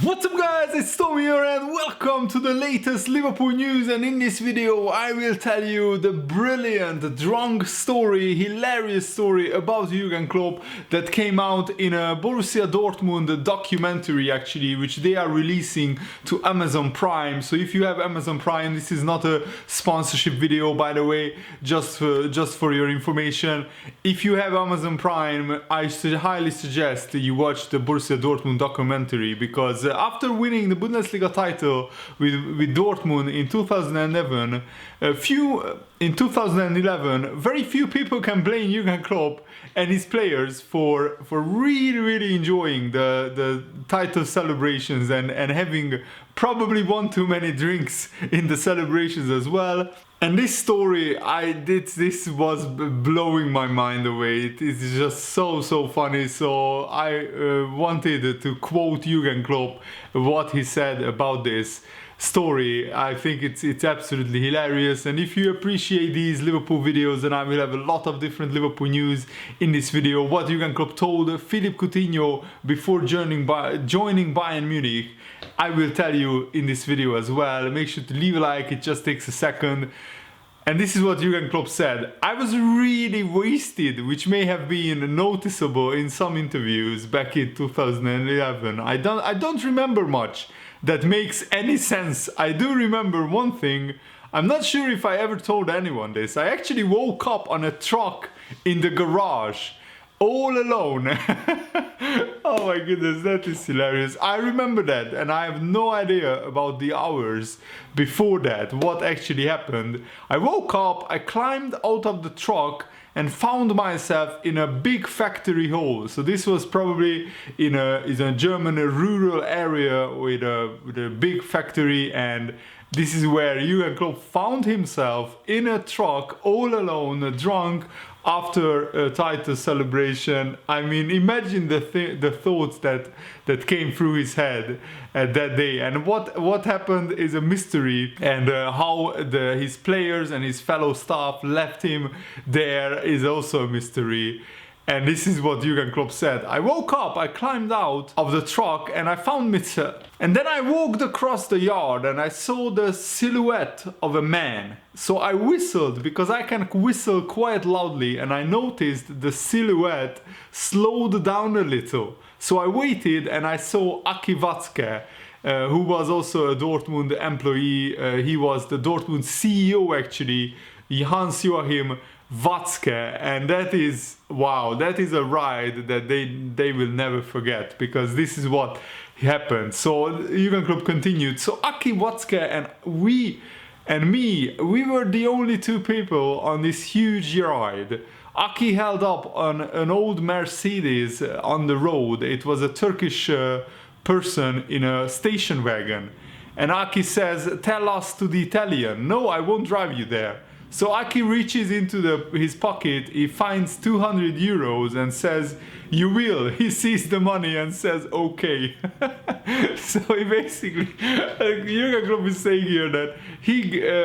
What's up guys, it's Tommy here and welcome to the latest Liverpool news, and in this video I will tell you the brilliant, drunk story, hilarious story about Jurgen Klopp that came out in a Borussia Dortmund documentary actually, which they are releasing to Amazon Prime. So if you have Amazon Prime, this is not a sponsorship video by the way, just for your information. If you have Amazon Prime, I highly suggest you watch the Borussia Dortmund documentary, because after winning the Bundesliga title with Dortmund in 2011, very few people can blame Jurgen Klopp and his players for really enjoying the title celebrations and having probably one too many drinks in the celebrations as well. And this story, this was blowing my mind away. It is just so funny. So I wanted to quote Jurgen Klopp, what he said about this story. I think it's absolutely hilarious. And if you appreciate these Liverpool videos, then I will have a lot of different Liverpool news in this video. What Jurgen Klopp told Philippe Coutinho before joining Bayern Munich, I will tell you in this video as well. Make sure to leave a like, it just takes a second. And this is what Jurgen Klopp said: "I was really wasted," which may have been noticeable in some interviews back in 2011. I don't remember much that makes any sense. I do remember one thing. I'm not sure if I ever told anyone this. I actually woke up on a truck in the garage, all alone. Oh my goodness, that is hilarious. I remember that, and I have no idea about the hours before that, what actually happened. I woke up, I climbed out of the truck and found myself in a big factory hall. So this was probably in a German rural area with a big factory, and this is where Jurgen Klopp found himself in a truck all alone, drunk, after a title celebration. I mean, imagine the thoughts that came through his head that day. And what happened is a mystery, and how his players and his fellow staff left him there is also a mystery. And this is what Jurgen Klopp said: "I woke up, I climbed out of the truck and I found myself. And then I walked across the yard and I saw the silhouette of a man. So I whistled, because I can whistle quite loudly, and I noticed the silhouette slowed down a little. So I waited and I saw Aki Watzke, who was also a Dortmund employee. He was the Dortmund CEO actually, Hans-Joachim Watzke, and that is, wow, that is a ride that they will never forget, because this is what happened." So Jurgen Klopp continued: "So Aki Watzke and we were the only two people on this huge ride. Aki held up on an old Mercedes on the road. It was a Turkish person in a station wagon. And Aki says, 'Tell us to the Italian.' 'No, I won't drive you there.' So Aki reaches into his pocket, he finds 200 euros and says, 'You will.' He sees the money and says, 'Okay.'" So he basically, Jurgen Klopp is saying here that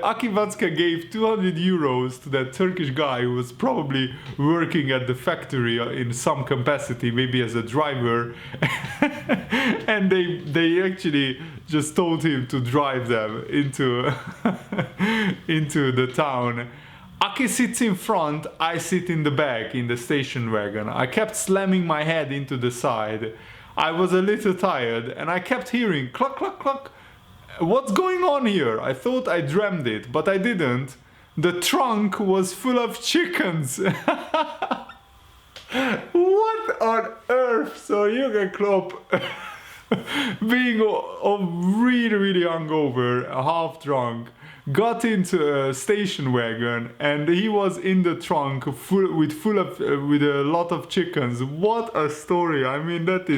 Aki Watzke gave 200 euros to that Turkish guy who was probably working at the factory in some capacity, maybe as a driver. And they actually just told him to drive them into the town. Aki sits in front, I sit in the back in the station wagon. I kept slamming my head into the side. I was a little tired and I kept hearing cluck cluck cluck. What's going on here? I thought I dreamed it, but I didn't. The trunk was full of chickens." What on earth? So Jurgen Klopp, being really hungover, half drunk, got into a station wagon, and he was in the trunk with a lot of chickens. What a story! I mean, that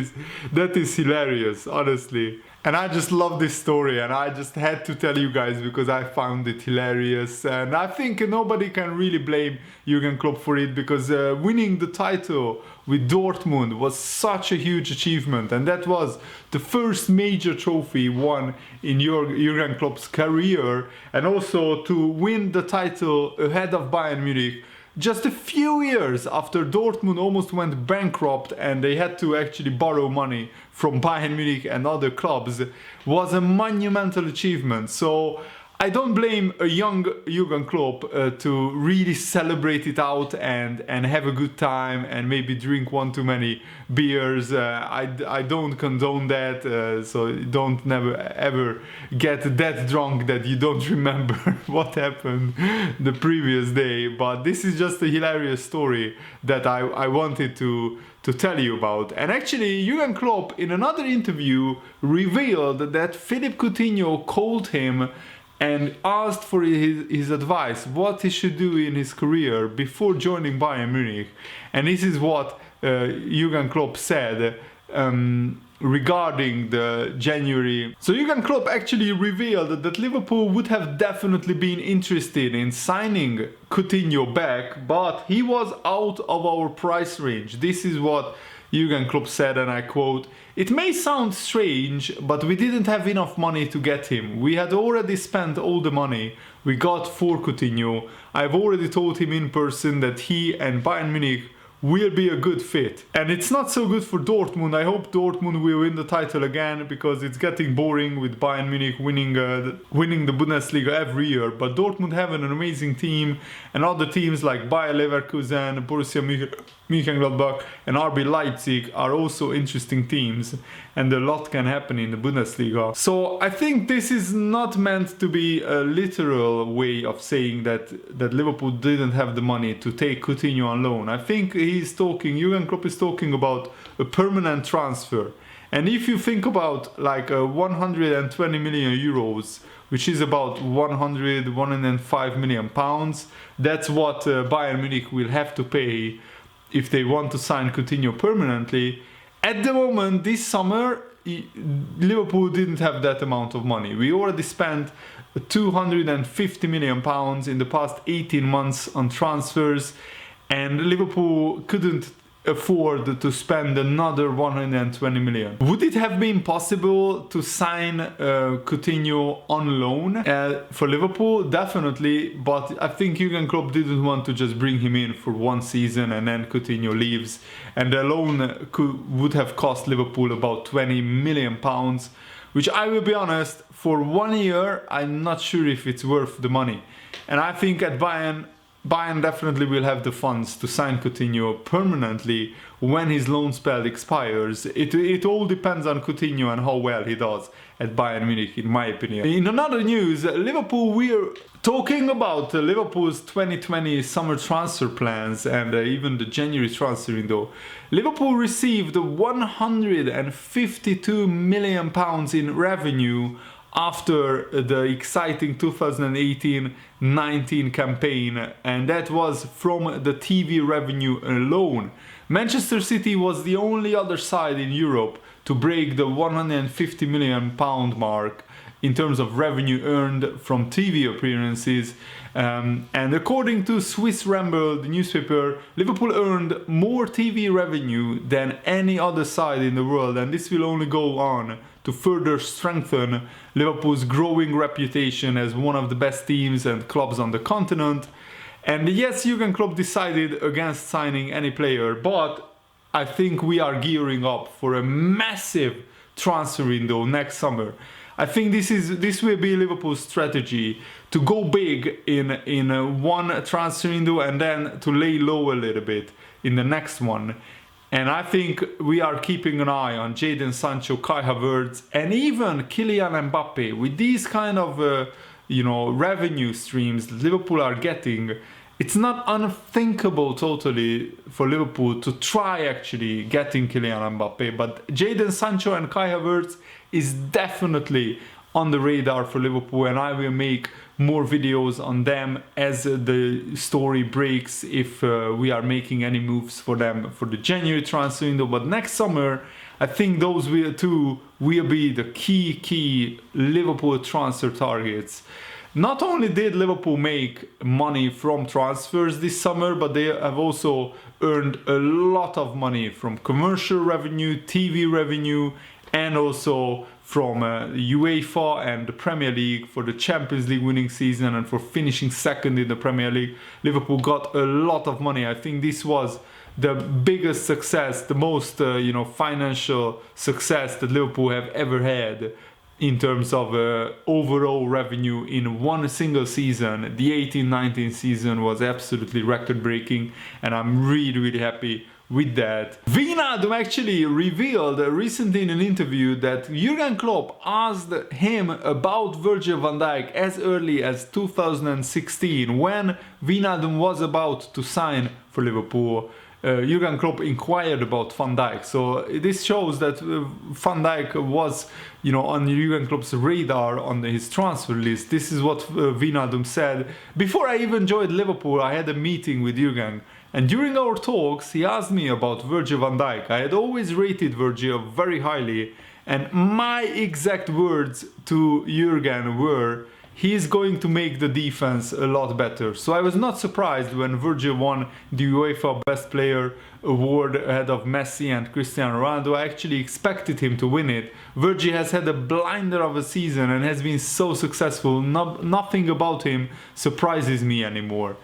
is hilarious, honestly. And I just love this story, and I just had to tell you guys because I found it hilarious. And I think nobody can really blame Jurgen Klopp for it, because winning the title with Dortmund was such a huge achievement, and that was the first major trophy won in Jurgen Klopp's career. And also to win the title ahead of Bayern Munich, just a few years after Dortmund almost went bankrupt and they had to actually borrow money from Bayern Munich and other clubs, was a monumental achievement. So I don't blame a young Jurgen Klopp to really celebrate it out and have a good time and maybe drink one too many beers. I don't condone that, so don't never ever get that drunk that you don't remember what happened the previous day. But this is just a hilarious story that I wanted to tell you about. And actually, Jurgen Klopp in another interview revealed that Philippe Coutinho called him and asked for his advice, what he should do in his career before joining Bayern Munich. And this is what Jurgen Klopp said regarding the January. So Jurgen Klopp actually revealed that Liverpool would have definitely been interested in signing Coutinho back, but he was out of our price range. This is what Jurgen Klopp said, and I quote, "It may sound strange, but we didn't have enough money to get him. We had already spent all the money we got for Coutinho. I've already told him in person that he and Bayern Munich will be a good fit. And it's not so good for Dortmund. I hope Dortmund will win the title again, because it's getting boring with Bayern Munich winning the Bundesliga every year. But Dortmund have an amazing team, and other teams like Bayer Leverkusen, Borussia Mönchengladbach and RB Leipzig are also interesting teams, and a lot can happen in the Bundesliga. So I think this is not meant to be a literal way of saying that Liverpool didn't have the money to take Coutinho on loan. I think Jurgen Klopp is talking about a permanent transfer. And if you think about like 120 million euros, which is about 105 million pounds, that's what Bayern Munich will have to pay if they want to sign Coutinho permanently. At the moment, this summer, Liverpool didn't have that amount of money. We already spent 250 million pounds in the past 18 months on transfers, and Liverpool couldn't afford to spend another 120 million. Would it have been possible to sign Coutinho on loan for Liverpool? Definitely, but I think Jurgen Klopp didn't want to just bring him in for one season and then Coutinho leaves, and the loan would have cost Liverpool about 20 million pounds, which, I will be honest, for 1 year I'm not sure if it's worth the money. And I think at Bayern definitely will have the funds to sign Coutinho permanently when his loan spell expires. It all depends on Coutinho and how well he does at Bayern Munich, in my opinion. In another news, Liverpool, we're talking about Liverpool's 2020 summer transfer plans and even the January transfer window. Liverpool received 152 million pounds in revenue after the exciting 2018-19 campaign, and that was from the TV revenue alone. Manchester City was the only other side in Europe to break the 150 million pound mark in terms of revenue earned from TV appearances. And according to Swiss Ramble, the newspaper, Liverpool earned more TV revenue than any other side in the world, and this will only go on to further strengthen Liverpool's growing reputation as one of the best teams and clubs on the continent. And yes, Jurgen Klopp decided against signing any player, but I think we are gearing up for a massive transfer window next summer. I think this will be Liverpool's strategy, to go big in one transfer window and then to lay low a little bit in the next one. And I think we are keeping an eye on Jadon Sancho, Kai Havertz, and even Kylian Mbappe. With these kind of revenue streams that Liverpool are getting, it's not unthinkable totally for Liverpool to try actually getting Kylian Mbappe. But Jadon Sancho and Kai Havertz is definitely on the radar for Liverpool, and I will make more videos on them as the story breaks, if we are making any moves for them for the January transfer window. But next summer, I think those two will be the key Liverpool transfer targets. Not only did Liverpool make money from transfers this summer, but they have also earned a lot of money from commercial revenue, TV revenue, and also from UEFA and the Premier League for the Champions League winning season and for finishing second in the Premier League. Liverpool got a lot of money. I think this was the biggest success, the most financial success that Liverpool have ever had in terms of overall revenue in one single season. The 18-19 season was absolutely record-breaking, and I'm really happy with that. Wijnaldum actually revealed recently in an interview that Jurgen Klopp asked him about Virgil van Dijk as early as 2016, when Wijnaldum was about to sign for Liverpool. Jurgen Klopp inquired about Van Dijk, so this shows that Van Dijk was, on Jurgen Klopp's radar on his transfer list. This is what Wijnaldum said. Before I even joined Liverpool, I had a meeting with Jurgen, and during our talks, he asked me about Virgil van Dijk. I had always rated Virgil very highly, and my exact words to Jurgen were, he is going to make the defense a lot better. So I was not surprised when Virgil won the UEFA Best Player award ahead of Messi and Cristiano Ronaldo. I actually expected him to win it. Virgil has had a blinder of a season and has been so successful. Nothing about him surprises me anymore.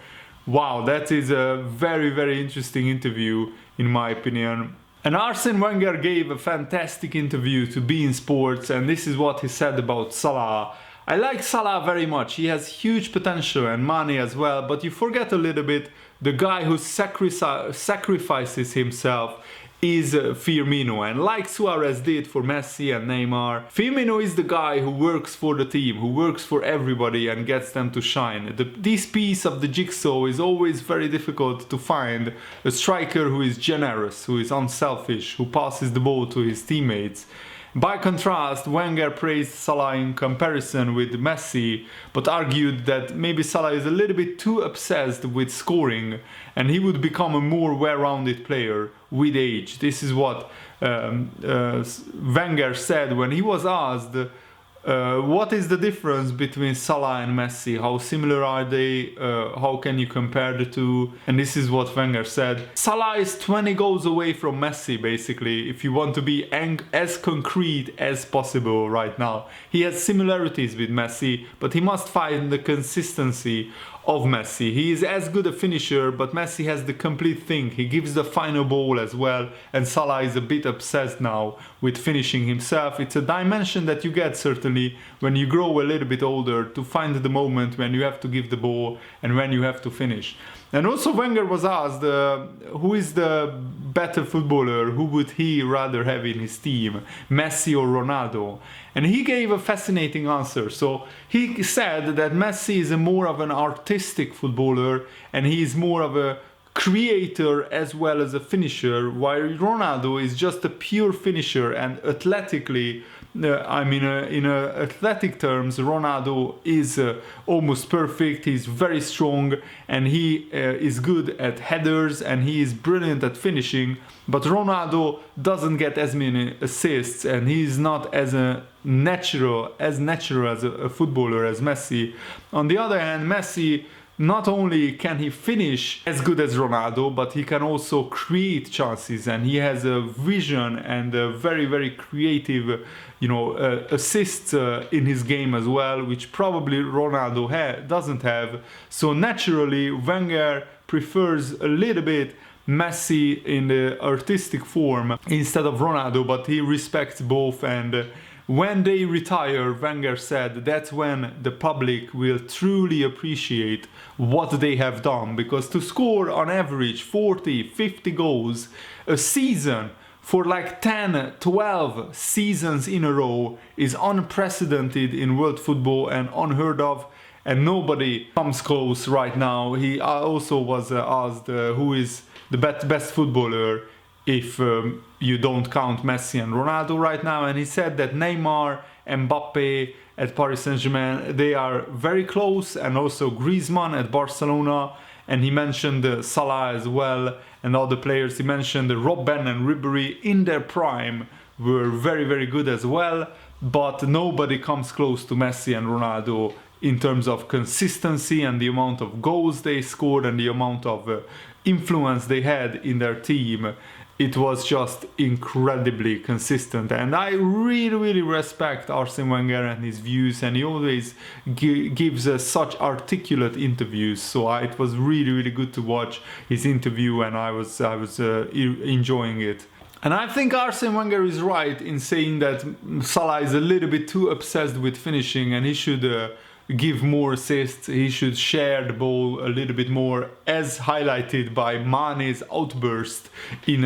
Wow, that is a very interesting interview in my opinion. And Arsene Wenger gave a fantastic interview to beIN Sports, and this is what he said about Salah. I like Salah very much. He has huge potential and money as well, but you forget a little bit the guy who sacrifices himself is Firmino, and like Suarez did for Messi and Neymar, Firmino is the guy who works for the team, who works for everybody and gets them to shine. This piece of the jigsaw is always very difficult to find. A striker who is generous, who is unselfish, who passes the ball to his teammates. By contrast, Wenger praised Salah in comparison with Messi, but argued that maybe Salah is a little bit too obsessed with scoring and he would become a more well-rounded player with age. This is what Wenger said when he was asked what is the difference between Salah and Messi? How similar are they? How can you compare the two? And this is what Wenger said. Salah is 20 goals away from Messi, basically, if you want to be as concrete as possible right now. He has similarities with Messi, but he must find the consistency of Messi. He is as good a finisher, but Messi has the complete thing. He gives the final ball as well, and Salah is a bit obsessed now with finishing himself. It's a dimension that you get certainly when you grow a little bit older, to find the moment when you have to give the ball and when you have to finish. And also Wenger was asked who is the better footballer, who would he rather have in his team, Messi or Ronaldo? And he gave a fascinating answer. So he said that Messi is more of an artistic footballer and he is more of a creator as well as a finisher, while Ronaldo is just a pure finisher. And athletically, in athletic terms, Ronaldo is almost perfect. He's very strong and he is good at headers and he is brilliant at finishing. But Ronaldo doesn't get as many assists and he's not as natural as a footballer as Messi. On the other hand, Messi, not only can he finish as good as Ronaldo, but he can also create chances, and he has a vision and a very creative, assists in his game as well, which probably Ronaldo doesn't have. So naturally, Wenger prefers a little bit Messi in the artistic form instead of Ronaldo, but he respects both. And when they retire, Wenger said, that's when the public will truly appreciate what they have done, because to score on average 40-50 goals a season for like 10-12 seasons in a row is unprecedented in world football and unheard of, and nobody comes close right now. He also was asked who is the best footballer if you don't count Messi and Ronaldo right now, and he said that Neymar, Mbappe at Paris Saint-Germain, they are very close, and also Griezmann at Barcelona, and he mentioned Salah as well, and other players. He mentioned Robben and Ribéry in their prime were very good as well, but nobody comes close to Messi and Ronaldo in terms of consistency and the amount of goals they scored and the amount of influence they had in their team it was just incredibly consistent. And I really respect Arsene Wenger and his views, and he always gives such articulate interviews. So it was really good to watch his interview, and I was enjoying it. And I think Arsene Wenger is right in saying that Salah is a little bit too obsessed with finishing, and he should give more assists. He should share the ball a little bit more, as highlighted by Mane's outburst in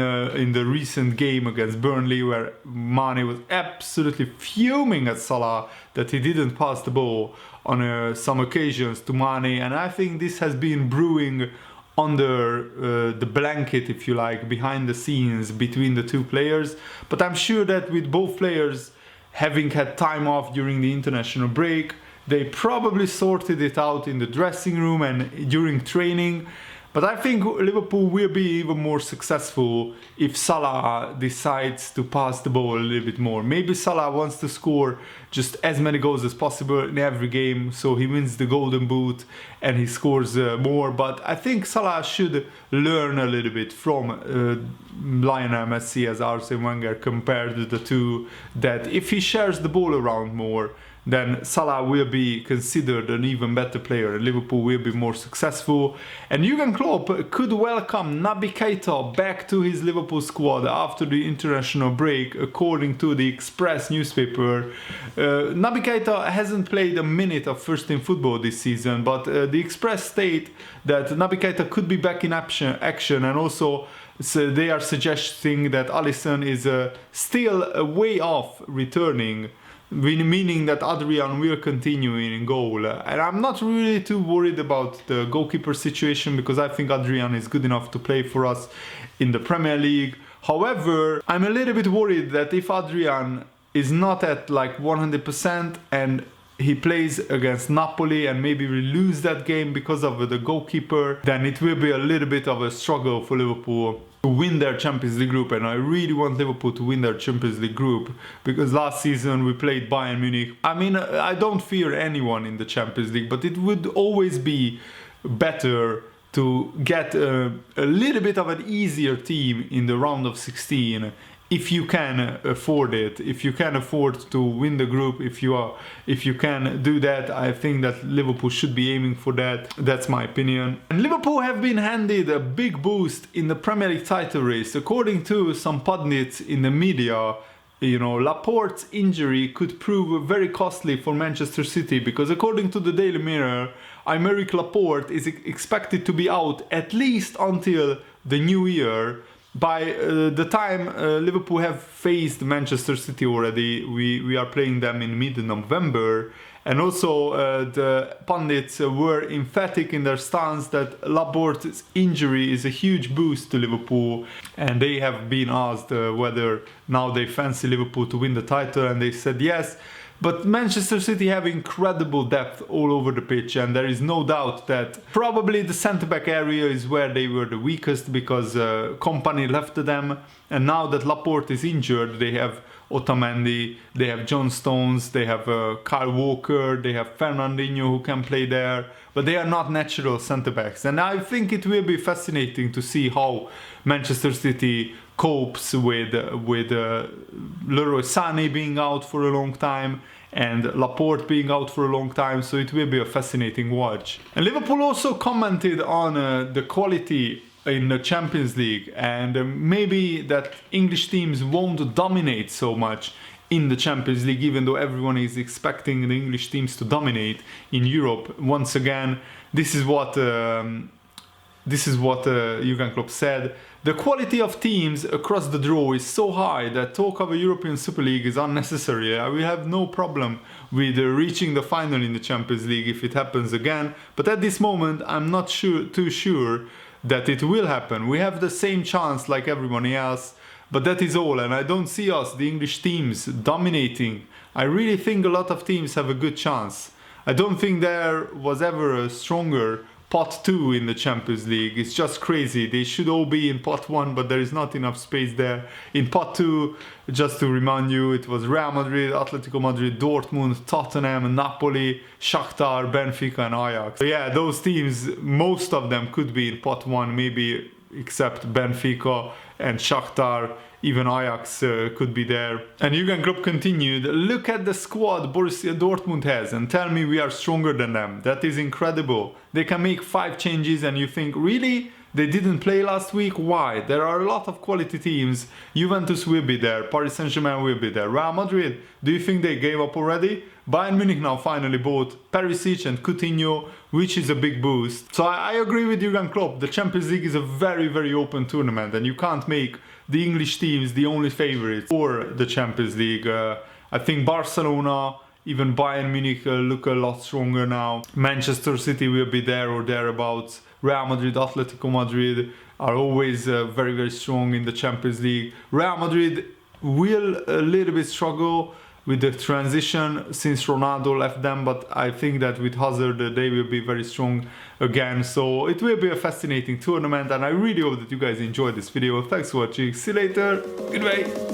the recent game against Burnley, where Mane was absolutely fuming at Salah that he didn't pass the ball on some occasions to Mane. And I think this has been brewing under the blanket, if you like, behind the scenes between the two players. But I'm sure that with both players having had time off during the international break, they probably sorted it out in the dressing room and during training. But I think Liverpool will be even more successful if Salah decides to pass the ball a little bit more. Maybe Salah wants to score just as many goals as possible in every game, so he wins the Golden Boot and he scores more. But I think Salah should learn a little bit from Lionel Messi, as Arsene Wenger compared the two, that if he shares the ball around more, then Salah will be considered an even better player and Liverpool will be more successful. And Jurgen Klopp could welcome Naby Keita back to his Liverpool squad after the international break, according to the Express newspaper. Naby Keita hasn't played a minute of first team football this season, but the Express state that Naby Keita could be back in action, and also so they are suggesting that Alisson is still way off returning, meaning that Adrian will continue in goal. And I'm not really too worried about the goalkeeper situation, because I think Adrian is good enough to play for us in the Premier League. However, I'm a little bit worried that if Adrian is not at like 100% and he plays against Napoli and maybe we lose that game because of the goalkeeper, then it will be a little bit of a struggle for Liverpool to win their Champions League group. And I really want Liverpool to win their Champions League group, because last season we played Bayern Munich. I mean, I don't fear anyone in the Champions League, but it would always be better to get a little bit of an easier team in the round of 16 if you can afford it, if you can afford to win the group, if you can do that. I think that Liverpool should be aiming for that. That's my opinion. And Liverpool have been handed a big boost in the Premier League title race. According to some pundits in the media, you know, Laporte's injury could prove very costly for Manchester City, because according to the Daily Mirror, Aymeric Laporte is expected to be out at least until the new year. By the time Liverpool have faced Manchester City already, we are playing them in mid-November. And also the pundits were emphatic in their stance that Laporte's injury is a huge boost to Liverpool. And they have been asked whether now they fancy Liverpool to win the title, and they said yes. But Manchester City have incredible depth all over the pitch, and there is no doubt that probably the centre-back area is where they were the weakest, because Kompany left them, and now that Laporte is injured, they have Otamendi, they have John Stones, they have Kyle Walker, they have Fernandinho who can play there, but they are not natural centre-backs. And I think it will be fascinating to see how Manchester City copes with Leroy Sané being out for a long time and Laporte being out for a long time, so it will be a fascinating watch. And Liverpool also commented on the quality in the Champions League, and maybe that English teams won't dominate so much in the Champions League, even though everyone is expecting the English teams to dominate in Europe. Once again, this is what Jurgen Klopp said. The quality of teams across the draw is so high that talk of a European Super League is unnecessary. We have no problem with reaching the final in the Champions League if it happens again. But at this moment, I'm not too sure that it will happen. We have the same chance like everyone else, but that is all. And I don't see us, the English teams, dominating. I really think a lot of teams have a good chance. I don't think there was ever a stronger pot 2 in the Champions League. It's just crazy. They should all be in pot 1, but there is not enough space there. In pot 2, just to remind you, it was Real Madrid, Atletico Madrid, Dortmund, Tottenham, Napoli, Shakhtar, Benfica and Ajax. So yeah, those teams, most of them could be in pot 1, maybe except Benfica and Shakhtar, even Ajax could be there. And Jurgen Klopp continued, look at the squad Borussia Dortmund has and tell me we are stronger than them. That is incredible. They can make 5 changes and you think, really? They didn't play last week? Why? There are a lot of quality teams. Juventus will be there, Paris Saint-Germain will be there. Real Madrid, do you think they gave up already? Bayern Munich now finally bought Perisic and Coutinho, which is a big boost. So I agree with Jurgen Klopp. The Champions League is a very, very open tournament and you can't make the English teams the only favorites for the Champions League. I think Barcelona, even Bayern Munich look a lot stronger now. Manchester City will be there or thereabouts. Real Madrid, Atletico Madrid are always very, very strong in the Champions League. Real Madrid will a little bit struggle with the transition since Ronaldo left them, but I think that with Hazard they will be very strong again. So it will be a fascinating tournament and I really hope that you guys enjoyed this video. Thanks for watching. See you later. Goodbye.